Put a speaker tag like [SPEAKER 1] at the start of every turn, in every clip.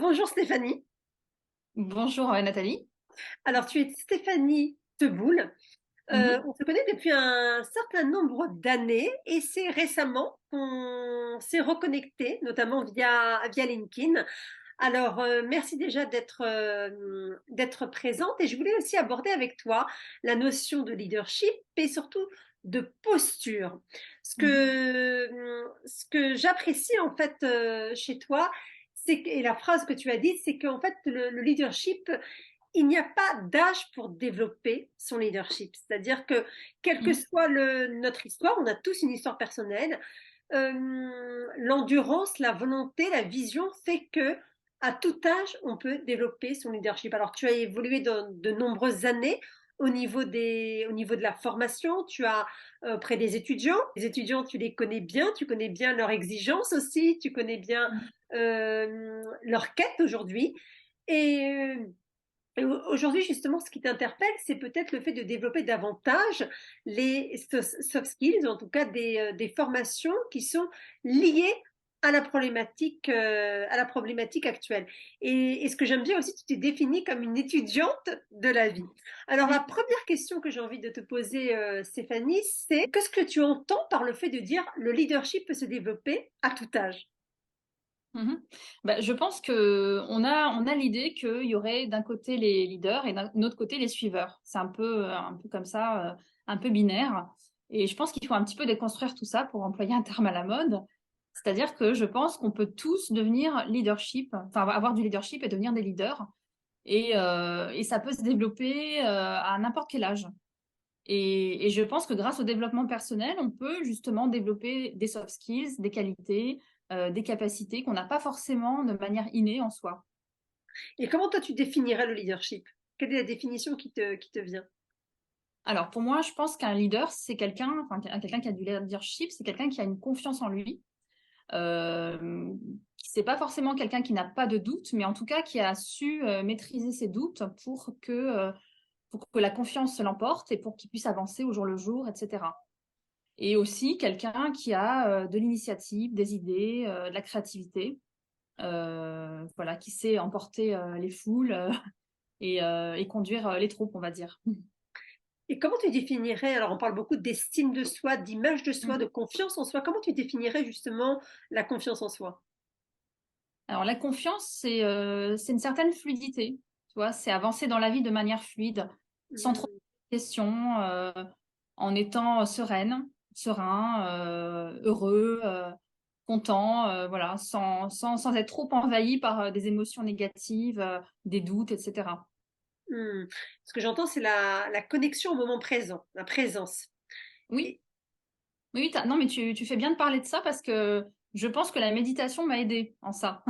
[SPEAKER 1] Bonjour Stéphanie.
[SPEAKER 2] Bonjour Nathalie.
[SPEAKER 1] Alors tu es Stéphanie Teboul.
[SPEAKER 2] Mhm.
[SPEAKER 1] On se connaît depuis un certain nombre d'années et c'est récemment qu'on s'est reconnecté, notamment via LinkedIn. Alors merci déjà d'être présente et je voulais aussi aborder avec toi la notion de leadership et surtout de posture.
[SPEAKER 2] Mhm.
[SPEAKER 1] Ce que j'apprécie en fait chez toi, et la phrase que tu as dite, c'est qu'en fait le leadership, il n'y a pas d'âge pour développer son leadership. C'est-à-dire que, quelle que
[SPEAKER 2] Mhm.
[SPEAKER 1] soit notre histoire, on a tous une histoire personnelle. L'endurance, la volonté, la vision fait que à tout âge, on peut développer son leadership. Alors, tu as évolué dans de nombreuses années au niveau de la formation. Tu as auprès des étudiants. Les étudiants, tu les connais bien. Tu connais bien leurs exigences aussi. Tu connais bien leur quête aujourd'hui. Et aujourd'hui, justement, ce qui t'interpelle, c'est peut-être le fait de développer davantage les soft skills, en tout cas des formations qui sont liées à la problématique actuelle. Et ce que j'aime bien aussi, tu t'es définie comme une étudiante de la vie. Alors, la première question que j'ai envie de te poser, Stéphanie, c'est qu'est-ce que tu entends par le fait de dire le leadership peut se développer à tout âge?
[SPEAKER 2] Mhm. Je pense que on a l'idée qu'il y aurait d'un côté les leaders et d'un autre côté les suiveurs. C'est un peu comme ça, un peu binaire. Et je pense qu'il faut un petit peu déconstruire tout ça pour employer un terme à la mode. C'est-à-dire que je pense qu'on peut tous devenir leadership, enfin avoir du leadership et devenir des leaders. Et ça peut se développer à n'importe quel âge. Et je pense que grâce au développement personnel, on peut justement développer des soft skills, des qualités, des capacités qu'on n'a pas forcément de manière innée en soi.
[SPEAKER 1] Et comment toi tu définirais le leadership? Quelle est la définition qui te vient?
[SPEAKER 2] Alors pour moi, je pense qu'un leader, c'est quelqu'un qui a du leadership, c'est quelqu'un qui a une confiance en lui. C'est pas forcément quelqu'un qui n'a pas de doute, mais en tout cas qui a su maîtriser ses doutes pour que la confiance l'emporte et pour qu'il puisse avancer au jour le jour, etc. Et aussi quelqu'un qui a de l'initiative, des idées, de la créativité, voilà, qui sait emporter les foules et conduire les troupes, on va dire.
[SPEAKER 1] Et comment tu définirais, alors on parle beaucoup d'estime de soi, d'image de soi, de
[SPEAKER 2] Mhm.
[SPEAKER 1] confiance en soi, comment tu définirais justement la confiance en soi?
[SPEAKER 2] Alors la confiance, c'est une certaine fluidité, tu vois, c'est avancer dans la vie de manière fluide, sans trop
[SPEAKER 1] Hmm.
[SPEAKER 2] de questions, en étant serein, heureux, content, voilà, sans être trop envahi par des émotions négatives, des doutes, etc.
[SPEAKER 1] Hmm. Ce que j'entends, c'est la connexion au moment présent, la présence.
[SPEAKER 2] Oui,
[SPEAKER 1] Et,
[SPEAKER 2] oui, non, mais tu fais bien de parler de ça parce que je pense que la méditation m'a aidée en ça.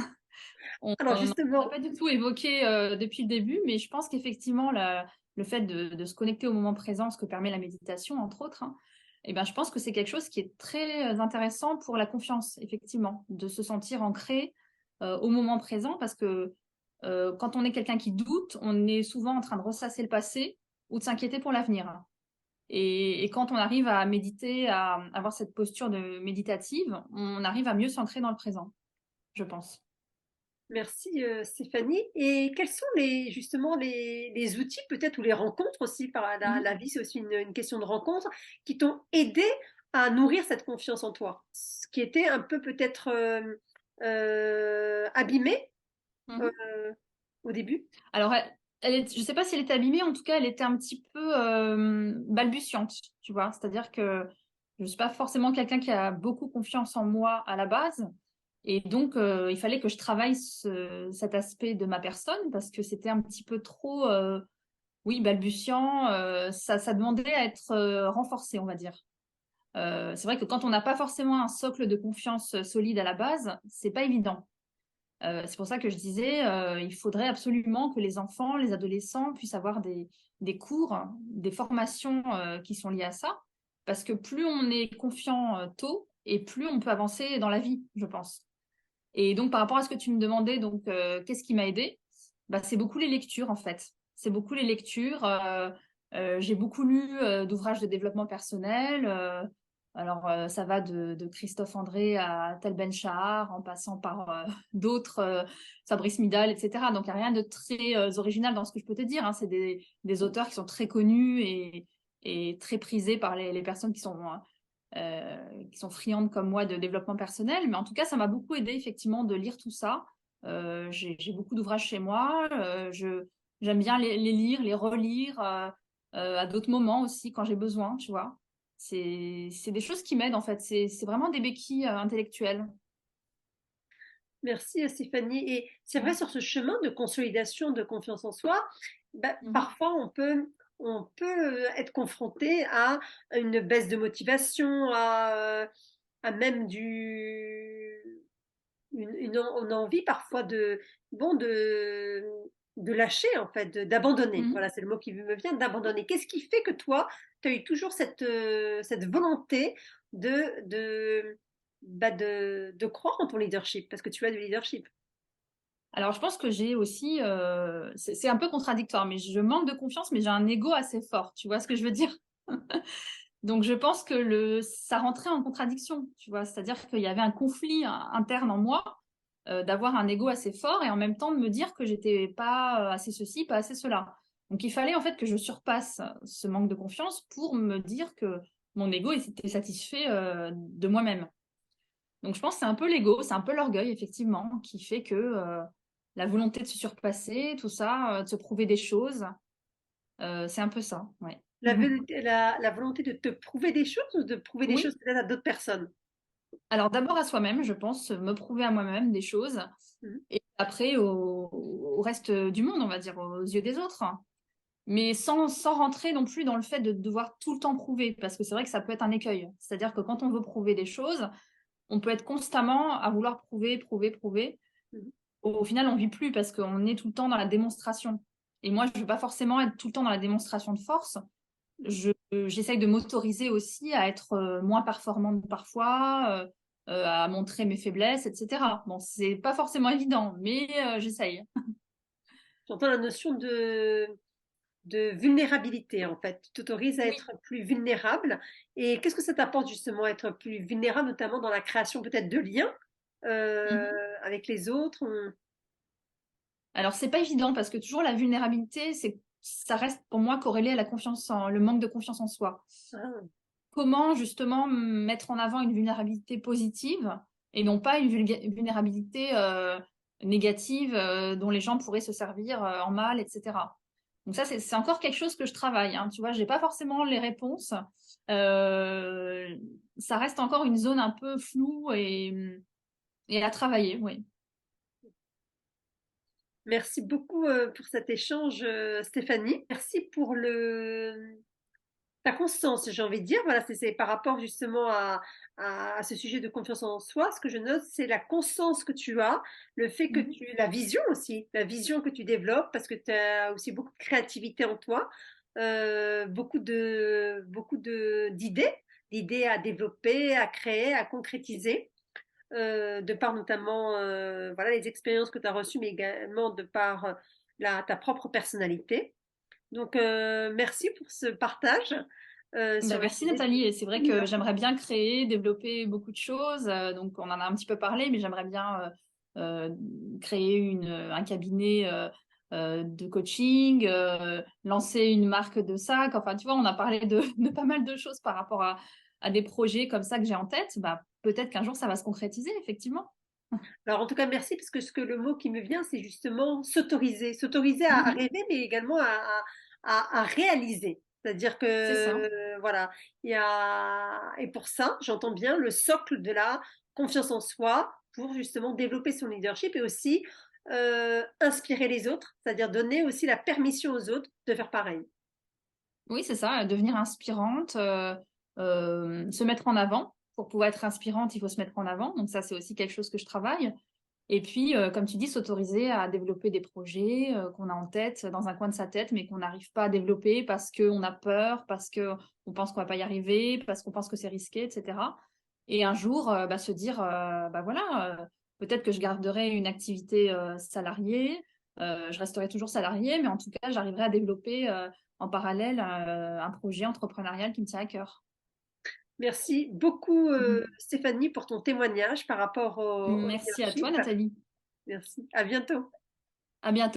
[SPEAKER 1] alors
[SPEAKER 2] On n'a
[SPEAKER 1] justement,
[SPEAKER 2] pas du tout évoqué depuis le début, mais je pense qu'effectivement, le fait de se connecter au moment présent, ce que permet la méditation, entre autres, hein, eh ben, je pense que c'est quelque chose qui est très intéressant pour la confiance, effectivement, de se sentir ancré au moment présent, parce que quand on est quelqu'un qui doute, on est souvent en train de ressasser le passé ou de s'inquiéter pour l'avenir. Et quand on arrive à méditer, à avoir cette posture de méditative, on arrive à mieux s'ancrer dans le présent, je pense.
[SPEAKER 1] merci Stéphanie. Et quels sont justement les outils peut-être ou les rencontres aussi, la vie c'est aussi une question de rencontres, qui t'ont aidé à nourrir cette confiance en toi, ce qui était un peu peut-être abîmé euh,
[SPEAKER 2] Mhm.
[SPEAKER 1] au début?
[SPEAKER 2] Alors, je ne sais pas si elle était abîmée, en tout cas, elle était un petit peu balbutiante, tu vois. C'est-à-dire que je ne suis pas forcément quelqu'un qui a beaucoup confiance en moi à la base. Et donc, il fallait que je travaille cet aspect de ma personne parce que c'était un petit peu trop, oui, balbutiant. Ça demandait à être renforcé, on va dire. C'est vrai que quand on n'a pas forcément un socle de confiance solide à la base, c'est pas évident. C'est pour ça que je disais, il faudrait absolument que les enfants, les adolescents puissent avoir des cours, des formations qui sont liées à ça, parce que plus on est confiant tôt, et plus on peut avancer dans la vie, je pense. Et donc, par rapport à ce que tu me demandais, donc, qu'est-ce qui m'a aidé? Bah, c'est beaucoup les lectures, en fait. C'est beaucoup les lectures. J'ai beaucoup lu d'ouvrages de développement personnel. Alors, ça va de Christophe André à Tal Ben-Shahar, en passant par d'autres, Fabrice Midal, etc. Donc, il n'y a rien de très original dans ce que je peux te dire, hein. C'est des auteurs qui sont très connus et très prisés par les personnes qui sont friandes comme moi de développement personnel. Mais en tout cas, ça m'a beaucoup aidé effectivement de lire tout ça. J'ai beaucoup d'ouvrages chez moi. J'aime bien les lire, les relire à d'autres moments aussi quand j'ai besoin, tu vois. C'est des choses qui m'aident en fait. C'est vraiment des béquilles intellectuelles.
[SPEAKER 1] Merci Stéphanie. Et c'est vrai, sur ce chemin de consolidation de confiance en soi, bah,
[SPEAKER 2] Mhm.
[SPEAKER 1] parfois on peut être confronté à une baisse de motivation, à même une envie parfois bon, de lâcher en fait, d'abandonner.
[SPEAKER 2] Mhm.
[SPEAKER 1] Voilà, c'est le mot qui me vient, d'abandonner. Qu'est-ce qui fait que toi, tu as eu toujours cette volonté de croire en ton leadership, parce que tu as du leadership.
[SPEAKER 2] Alors, je pense que j'ai aussi, c'est un peu contradictoire, mais je manque de confiance, mais j'ai un ego assez fort. Tu vois ce que je veux dire? Donc, je pense que ça rentrait en contradiction, tu vois. C'est-à-dire qu'il y avait un conflit interne en moi, d'avoir un ego assez fort et en même temps de me dire que j'étais pas assez ceci, pas assez cela. Donc, il fallait en fait que je surpasse ce manque de confiance pour me dire que mon ego était satisfait, de moi-même. Donc, je pense que c'est un peu l'ego, c'est un peu l'orgueil, effectivement, qui fait que la volonté de se surpasser, tout ça, de se prouver des choses, c'est un peu ça, ouais.
[SPEAKER 1] La volonté de te prouver des choses ou de prouver des
[SPEAKER 2] Oui,
[SPEAKER 1] choses peut-être à d'autres personnes.
[SPEAKER 2] alors d'abord à soi-même, je pense, me prouver à moi-même des choses,
[SPEAKER 1] Mhm.
[SPEAKER 2] et après au reste du monde, on va dire, aux yeux des autres. Mais sans rentrer non plus dans le fait de devoir tout le temps prouver, parce que c'est vrai que ça peut être un écueil. C'est-à-dire que quand on veut prouver des choses, on peut être constamment à vouloir prouver, prouver, prouver.
[SPEAKER 1] Mhm.
[SPEAKER 2] Au final, on vit plus parce qu'on est tout le temps dans la démonstration. Et moi, je ne veux pas forcément être tout le temps dans la démonstration de force. J'essaye de m'autoriser aussi à être moins performante parfois, à montrer mes faiblesses, etc. Bon, c'est pas forcément évident, mais j'essaye.
[SPEAKER 1] J'entends la notion de vulnérabilité, en fait. Tu t'autorises à
[SPEAKER 2] Oui.
[SPEAKER 1] être plus vulnérable. Et qu'est-ce que ça t'apporte justement, être plus vulnérable, notamment dans la création peut-être de liens euh,
[SPEAKER 2] Mhm.
[SPEAKER 1] avec les autres?
[SPEAKER 2] Alors, c'est pas évident parce que toujours la vulnérabilité, ça reste pour moi corrélé à le manque de confiance en soi.
[SPEAKER 1] Ah,
[SPEAKER 2] Comment justement mettre en avant une vulnérabilité positive et non pas une vulnérabilité négative dont les gens pourraient se servir en mal, etc. Donc ça, c'est encore quelque chose que je travaille, hein. Tu vois, j'ai pas forcément les réponses. Euh, Ça reste encore une zone un peu floue et à travailler, oui.
[SPEAKER 1] merci beaucoup pour cet échange, Stéphanie. Merci pour ta constance, j'ai envie de dire. Voilà, c'est par rapport justement à ce sujet de confiance en soi. Ce que je note, c'est la constance que tu as, le fait que
[SPEAKER 2] Mhm.
[SPEAKER 1] la vision aussi, la vision que tu développes, parce que tu as aussi beaucoup de créativité en toi, d'idées à développer, à créer, à concrétiser, de par notamment voilà, les expériences que tu as reçues, mais également de par ta propre personnalité. Donc, merci pour ce partage
[SPEAKER 2] Ben,
[SPEAKER 1] sur des
[SPEAKER 2] merci
[SPEAKER 1] sujets
[SPEAKER 2] Nathalie, et c'est vrai que
[SPEAKER 1] stimulants.
[SPEAKER 2] j'aimerais bien créer, développer beaucoup de choses. Donc on en a un petit peu parlé, mais j'aimerais bien créer un cabinet de coaching, lancer une marque de sac. Enfin, tu vois, on a parlé de pas mal de choses par rapport à des projets comme ça que j'ai en tête. Bah, peut-être qu'un jour ça va se concrétiser, effectivement.
[SPEAKER 1] Alors, en tout cas, merci, parce que le mot qui me vient, c'est justement s'autoriser. S'autoriser à
[SPEAKER 2] Mhm.
[SPEAKER 1] rêver, mais également à réaliser. C'est-à-dire
[SPEAKER 2] C'est ça.
[SPEAKER 1] que, voilà, et pour ça, j'entends bien le socle de la confiance en soi pour justement développer son leadership et aussi inspirer les autres, c'est-à-dire donner aussi la permission aux autres de faire pareil.
[SPEAKER 2] Oui, c'est ça, devenir inspirante, se mettre en avant. Pour pouvoir être inspirante, il faut se mettre en avant. Donc ça, c'est aussi quelque chose que je travaille. Et puis, comme tu dis, s'autoriser à développer des projets qu'on a en tête, dans un coin de sa tête, mais qu'on n'arrive pas à développer parce qu'on a peur, parce qu'on pense qu'on va pas y arriver, parce qu'on pense que c'est risqué, etc. Et un jour, bah, se dire, bah voilà, peut-être que je garderai une activité salariée, je resterai toujours salariée, mais en tout cas, j'arriverai à développer en parallèle un projet entrepreneurial qui me tient à cœur.
[SPEAKER 1] Merci beaucoup,
[SPEAKER 2] Mm.
[SPEAKER 1] Stéphanie, pour ton témoignage par rapport au
[SPEAKER 2] Merci à toi,
[SPEAKER 1] leadership.
[SPEAKER 2] Nathalie.
[SPEAKER 1] Merci. À bientôt.
[SPEAKER 2] À bientôt.